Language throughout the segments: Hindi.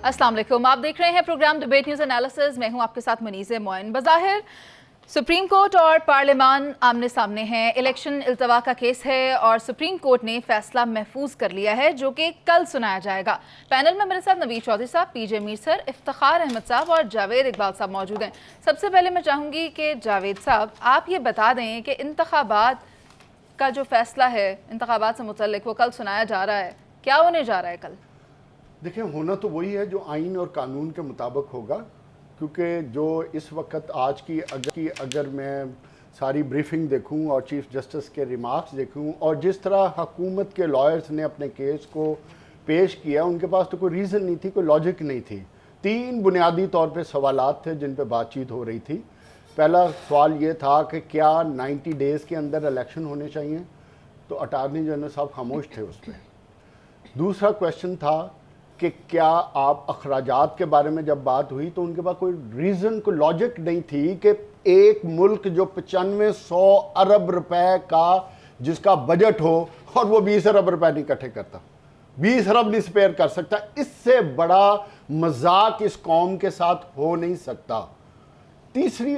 अस्सलाम वालेकुम, आप देख रहे हैं प्रोग्राम डिबेट न्यूज़ एनालिसिस। मैं हूं आपके साथ मनीज़ मोइन। बज़ाहिर सुप्रीम कोर्ट और पार्लियामान आमने सामने हैं। इलेक्शन इल्तवा का केस है और सुप्रीम कोर्ट ने फैसला महफूज कर लिया है जो कि कल सुनाया जाएगा। पैनल में मेरे साथ नवीद चौधरी साहब, पीजे मीर सर, इफ्तिखार अहमद साहब और जावेद इकबाल साहब मौजूद हैं। सबसे पहले मैं चाहूँगी कि जावेद साहब आप ये बता दें कि इंतखाबात का जो फैसला है इंतखाबात से मुतल्लिक वो कल सुनाया जा रहा है, क्या होने जा रहा है कल? देखिए, होना तो वही है जो आइन और कानून के मुताबिक होगा, क्योंकि जो इस वक्त आज की अगर मैं सारी ब्रीफिंग देखूं और चीफ जस्टिस के रिमार्क्स देखूं और जिस तरह हुकूमत के लॉयर्स ने अपने केस को पेश किया, उनके पास तो कोई रीज़न नहीं थी, कोई लॉजिक नहीं थी। 3 बुनियादी तौर पे सवालात थे जिन पे बातचीत हो रही थी। पहला सवाल ये था कि क्या 90 डेज़ के अंदर इलेक्शन होने चाहिए, तो अटार्नी जनरल साहब खामोश थे उस पर। दूसरा क्वेश्चन था कि क्या आप अखराजात के बारे में जब बात हुई तो उनके पास कोई रीज़न, कोई लॉजिक नहीं थी कि एक मुल्क जो 9500 अरब रुपए का जिसका बजट हो और वो 20 अरब रुपए नहीं इकट्ठे करता, 20 अरब नहीं स्पेयर कर सकता, इससे बड़ा मजाक इस कौम के साथ हो नहीं सकता। तीसरी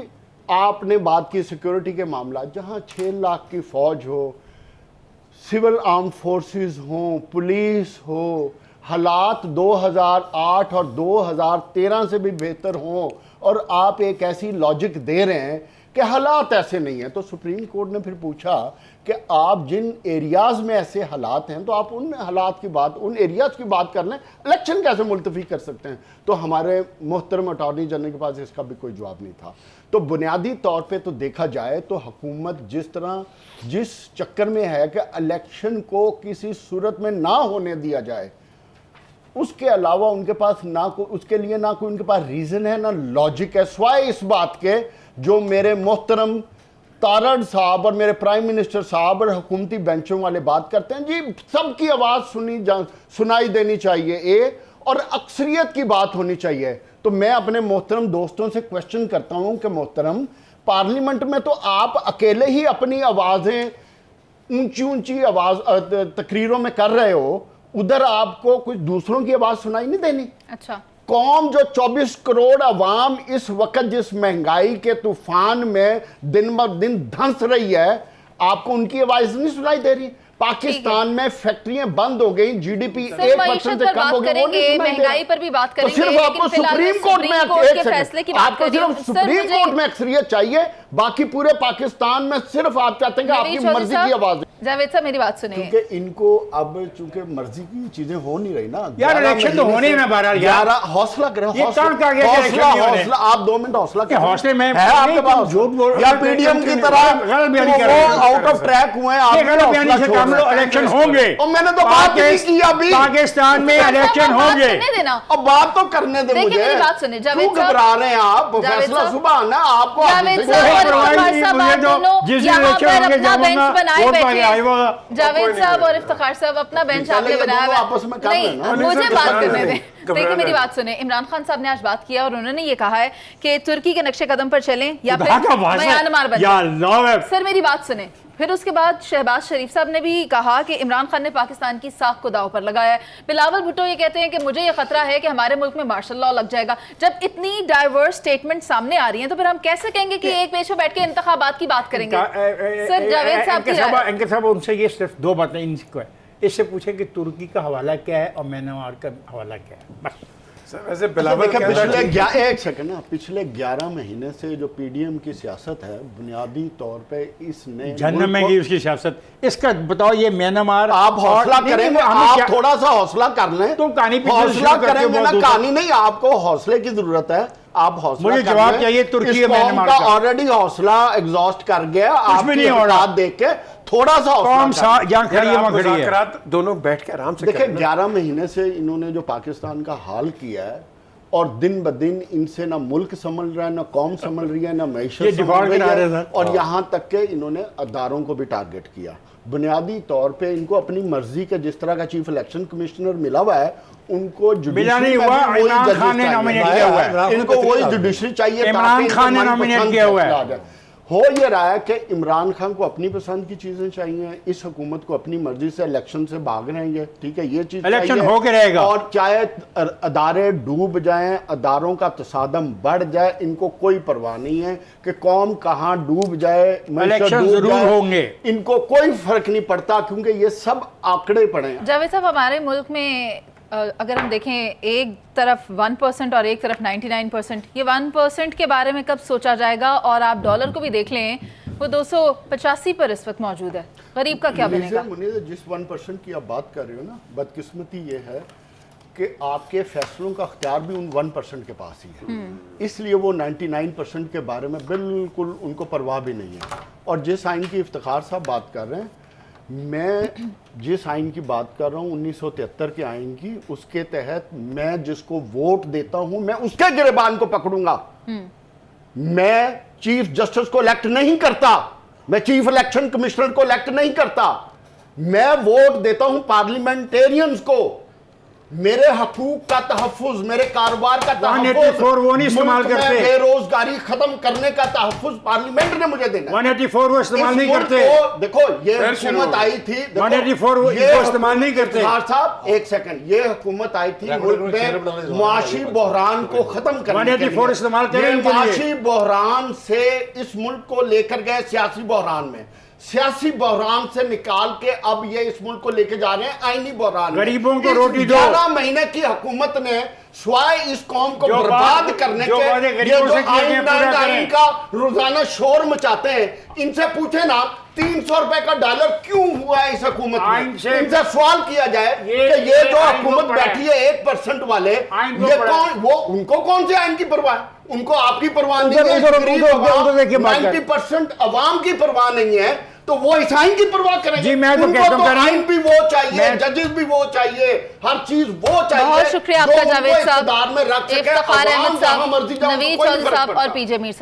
आपने बात की सिक्योरिटी के मामला, जहां 6 लाख की फौज हो, सिविल आर्म फोर्सेस हो, पुलिस हो, हालात 2008 और 2013 से भी बेहतर हों और आप एक ऐसी लॉजिक दे रहे हैं कि हालात ऐसे नहीं हैं, तो सुप्रीम कोर्ट ने फिर पूछा कि आप जिन एरियाज़ में ऐसे हालात हैं तो आप उन हालात की बात, उन एरियाज़ की बात कर लें, इलेक्शन कैसे मुलतवी कर सकते हैं? तो हमारे मोहतरम अटॉर्नी जनरल के पास इसका भी कोई जवाब नहीं था। तो बुनियादी तौर पे तो देखा जाए तो हुकूमत जिस चक्कर में है कि इलेक्शन को किसी सूरत में ना होने दिया जाए, उसके अलावा उनके पास उसके लिए ना कोई उनके पास रीज़न है, ना लॉजिक है, सिवाय इस बात के जो मेरे मोहतरम तारड़ साहब और मेरे प्राइम मिनिस्टर साहब और हुकूमती बेंचों वाले बात करते हैं, जी सबकी आवाज़ सुनाई देनी चाहिए और अक्सरियत की बात होनी चाहिए। तो मैं अपने मोहतरम दोस्तों से क्वेश्चन करता हूं कि मोहतरम, पार्लियामेंट में तो आप अकेले ही अपनी आवाज़ें ऊंची ऊंची तकरीरों में कर रहे हो, उधर आपको कुछ दूसरों की आवाज़ सुनाई नहीं देनी? अच्छा, कौम जो 24 करोड़ अवाम इस वक्त जिस महंगाई के तूफान में दिन ब दिन धंस रही है, आपको उनकी आवाज़ नहीं सुनाई दे रही? पाकिस्तान में फैक्ट्रियां बंद हो गई, जीडीपी 1% से कम हो गई, महंगाई पर भी बात करेंगे। तो सिर्फ आपको सुप्रीम कोर्ट में अक्सरियत चाहिए, बाकी पूरे पाकिस्तान में सिर्फ आप चाहते हैं कि आपकी मर्जी की आवाज। जावेद साहब मेरी बात सुनिए, क्योंकि इनको अब चूंकि मर्जी की चीजें हो नहीं रही ना यार, इलेक्शन तो होने ना बहरहाल यार, हौसला करें, हौसला आप 2 मिनट हौसला करें। हौसले में है आपके पास झूठ बोल या पीडीएम की तरह आउट ऑफ ट्रैक हुए आप, इलेक्शन होंगे और मैंने तो बात नहीं की अभी, पाकिस्तान में इलेक्शन होंगे, अब बात तो करने दे मुझे। बात सुनिए, क्यों घबरा रहे हैं आप? फैसला सुबह आना आपको, जावेद साहब और इफ्तिखार साहब अपना बेंच आपने बनाया आपस में नहीं, मुझे बात करने दें। देखिए मेरी बात सुने, इमरान खान साहब ने आज बात किया और उन्होंने ये कहा है कि तुर्की के नक्शे कदम पर चलें या फिर म्यांमार बने। सर मेरी बात सुने, फिर उसके बाद शहबाज शरीफ साहब ने भी कहा कि इमरान खान ने पाकिस्तान की साख को दाव पर लगाया है। बिलावल भुट्टो ये कहते हैं कि मुझे ये खतरा है कि हमारे मुल्क में मार्शल लॉ लग जाएगा। जब इतनी डाइवर्स स्टेटमेंट सामने आ रही हैं तो फिर हम कैसे कहेंगे कि एक पेश में बैठ के इंतखाबात की बात करेंगे? सर जावेद साहब उनसे ये सिर्फ 2 बातें इससे पूछे कि तुर्की का हवाला क्या है और म्यांमार का हवाला क्या है, बस। वैसे पिछले 11 महीने से जो पीडीएम की सियासत है, बुनियादी तौर पे इसने जन्नत में की उसकी सियासत, इसका बताओ ये म्यांमार। आप हौसला करेंगे, आप थोड़ा सा हौसला कर लें तो कहानी हौसला करेंगे ना, कहानी नहीं, आपको हौसले की जरूरत है, आप हौसला, मुझे जवाब चाहिए। तुर्की म्यांमार का ऑलरेडी हौसला एग्जॉस्ट कर गया, आप नहीं हो रहा, देख के थोड़ा सा दोनों बैठ के आराम से देखिए। 11 महीने से इन्होंने जो पाकिस्तान का हाल किया है और दिन ब दिन इनसे ना मुल्क संभल रहा है, ना कौम संभल रही है, ना मैशत संभल रही है, और यहाँ तक के इन्होंने अदारों को भी टारगेट किया। बुनियादी तौर पे इनको अपनी मर्जी का, जिस तरह का चीफ इलेक्शन कमिश्नर मिला हुआ है, उनको जुडिशरी इमरान खान ने नॉमिनेट किया हुआ है, इनको वही जुडिशरी चाहिए, इमरान खान ने नॉमिनेट किया हुआ है। हो ये रहा है कि इमरान खान को अपनी पसंद की चीजें चाहिए, इस हुकूमत को अपनी मर्जी से इलेक्शन से भाग रहे हैं ये, ठीक है, ये चीज इलेक्शन चाहिए। हो के रहेगा। और चाहे अदारे डूब जाएं, अदारों का तसादम बढ़ जाए, इनको कोई परवाह नहीं है कि कौम कहां डूब जाए, मईशत इलेक्शन डूब जरूर जाए, होंगे। इनको कोई फर्क नहीं पड़ता, क्योंकि ये सब आंकड़े पड़े हैं। जावेद साहब, हमारे मुल्क में अगर हम देखें, एक तरफ 1% और एक तरफ 99%, ये 1% के बारे में कब सोचा जाएगा? और आप डॉलर को भी देख लें, वो 285 पर इस वक्त मौजूद है। गरीब का क्या बनेगा? मुनीर, जिस 1% की आप बात कर रहे हो ना, बदकिस्मती ये है कि आपके फैसलों का अख्तियार भी उन 1% के पास ही है, इसलिए वो 99% के बारे में बिल्कुल उनको परवाह भी नहीं है। और जिस आइन की इफ्तिखार साहब बात कर रहे हैं, मैं जिस आइन की बात कर रहा हूँ 1973 के आइन की, उसके तहत मैं जिसको वोट देता हूं मैं उसके गिरबान को पकड़ूंगा। मैं चीफ जस्टिस को इलेक्ट नहीं करता, मैं चीफ इलेक्शन कमिश्नर को इलेक्ट नहीं करता, मैं वोट देता हूं पार्लियामेंटेरियंस को। मेरे हकूक का तहफ्फुज़, मेरे कारोबार का तहफ्फुज़, वो नहीं इस्तेमाल करते, बेरोजगारी खत्म करने का तहफ्फुज़ पार्लियामेंट ने मुझे देना। 184 वो इस्तेमाल नहीं करते। देखो ये हुकूमत आई थी, 184 वो इस्तेमाल नहीं करते। साहब एक सेकंड, ये हुकूमत आई थी मुल्क में मुआशी बहरान को खत्म करने के लिए। 184 इस्तेमाल करें। मुआशी बहरान से इस मुल्क को लेकर गए सियासी बहरान में, सियासी बहरान से निकाल के अब ये इस मुल्क को लेके जा रहे हैं आईनी बहरान। गरीबों को रोटी दो। 11 महीने की हुकूमत ने स्वाय इस कौम को बर्बाद करने के ये जो आइन का रोजाना शोर मचाते हैं, इनसे पूछे ना 300 रुपए का डॉलर क्यों हुआ है इस हुकूमत में? इनसे सवाल किया जाए कि ये जो हुकूमत बैठी है 1% वाले, ये कौन, वो उनको कौन से आइन की परवाह है? उनको आपकी परवाह नहीं है, 90% अवाम की परवाह नहीं है, तो वो इस आइन की परवाह करेंगे? जी, मैं तो उनको कहता हूं, आइन भी वो चाहिए, जजेस भी वो चाहिए, हर चीज वो चाहिए। बहुत शुक्रिया आपका जावेद साहब, में रख सके, इफ्तिखार अहमद साहब, मर्जी नवीद चौधरी साहब और पीजे मीर साहब।